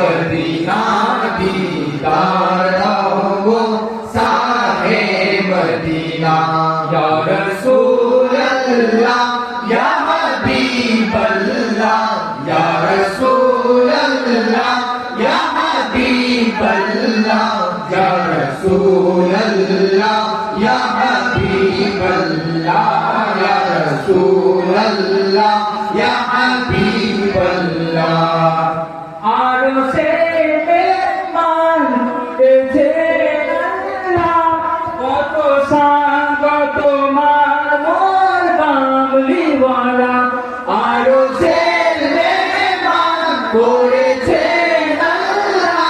Medina दीदार दो साहे Medina या रसूल अल्लाह या हबीब अल्लाह या रसूल अल्लाह या हबीब अल्लाह या रसूल अल्लाह या हबीब अल्लाह या रसूल अल्लाह या हबीब अल्लाह আরশে মেহমান এসেছেন আল্লাহ কত শান কত মান মোর কামলিওয়ালা আরশে মেহমান করেছেন আল্লাহ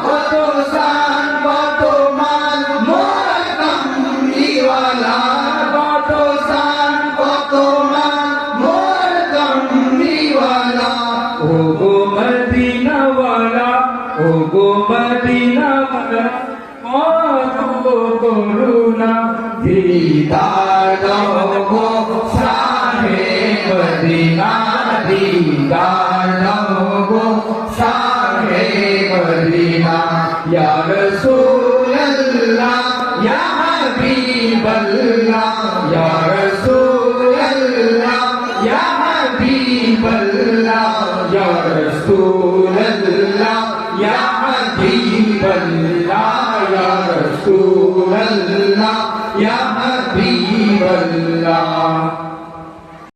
কত শান কত মান মোর কামলিওয়ালা কত শান কত মান মোর কামলিওয়ালা ও গো মদিনাওয়ালা ও গো মদিনাওয়ালা কত করুণা दीदार दो शाहे मदीना दीदार दो शाहे मदीना या रसूल अल्लाह या हबीब अल्लाह या रसूल अल्लाह या हबीब अल्लाह या रसूल अल्लाह या हबीब अल्लाह या रसूल अल्लाह या हबीब अल्लाह